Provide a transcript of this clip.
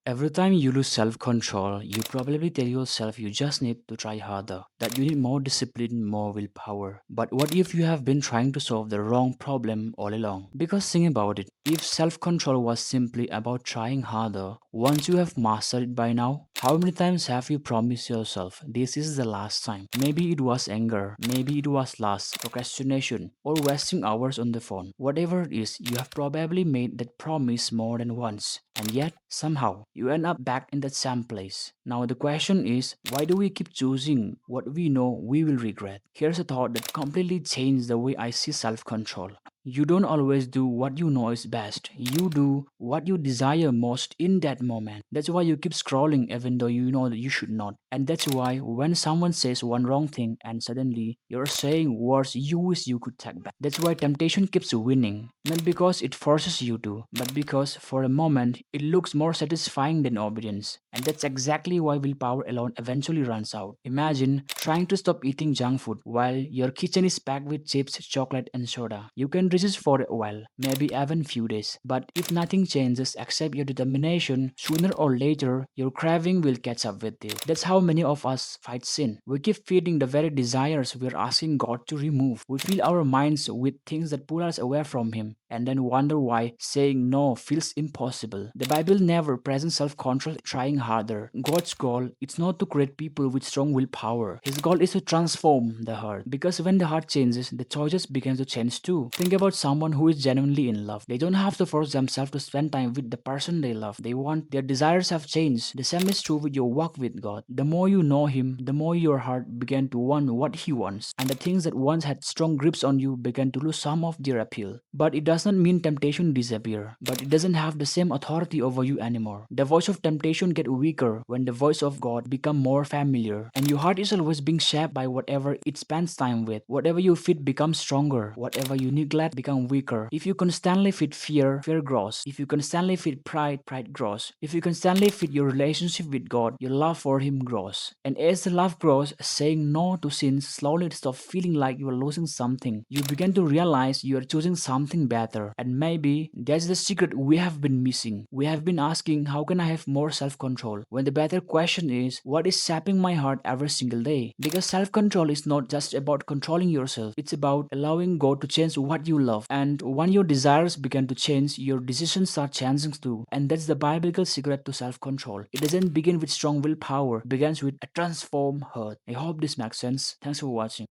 Every time you lose self control, you probably tell yourself you just need to try harder, that you need more discipline, more willpower. But what if you have been trying to solve the wrong problem all along? Because think about it, if self control was simply about trying harder, once you have mastered it by now, how many times have you promised yourself this is the last time? Maybe it was anger, maybe it was lust, procrastination, or wasting hours on the phone. Whatever it is, you have probably made that promise more than once. And yet, somehow, you end up back in that same place. Now, the question is, why do we keep choosing what we know we will regret? Here's a thought that completely changed the way I see self control. You don't always do what you know is best. You do what you desire most in that moment. That's why you keep scrolling even though you know that you should not. And that's why when someone says one wrong thing and suddenly you're saying words you wish you could take back. That's why temptation keeps winning. Not because it forces you to, but because for a moment it looks more satisfying than obedience. And that's exactly why willpower alone eventually runs out. Imagine trying to stop eating junk food while your kitchen is packed with chips, chocolate, and soda. You can resist for a while, maybe even few days. But if nothing changes except your determination, sooner or later your craving will catch up with you. That's how many of us fight sin. We keep feeding the very desires we're asking God to remove. We fill our minds with things that pull us away from Him and then wonder why saying no feels impossible. The Bible never presents self-control trying harder. God's goal is not to create people with strong willpower. His goal is to transform the heart. Because when the heart changes, the choices begin to change too. Think about someone who is genuinely in love. They don't have to force themselves to spend time with the person they love. They want their desires have changed. The same is true with your walk with God. The more you know Him, the more your heart began to want what He wants. And the things that once had strong grips on you began to lose some of their appeal. But it does not mean temptation disappear. But it doesn't have the same authority over you anymore. The voice of temptation get weaker when the voice of God become more familiar. And your heart is always being shaped by whatever it spends time with. Whatever you feed becomes stronger. Whatever you neglect become weaker. If you constantly feed fear, fear grows. If you constantly feed pride, pride grows. If you constantly feed your relationship with God, your love for Him grows. And as the love grows, saying no to sins slowly stop feeling like you are losing something. You begin to realize you are choosing something better. And maybe that's the secret we have been missing. We have been asking, how can I have more self-control? When the better question is, what is sapping my heart every single day? Because self-control is not just about controlling yourself. It's about allowing God to change what you love. And when your desires begin to change, your decisions start changing too. And that's the biblical secret to self-control. It doesn't begin with strong willpower. It begins with a transformed heart. I hope this makes sense. Thanks for watching.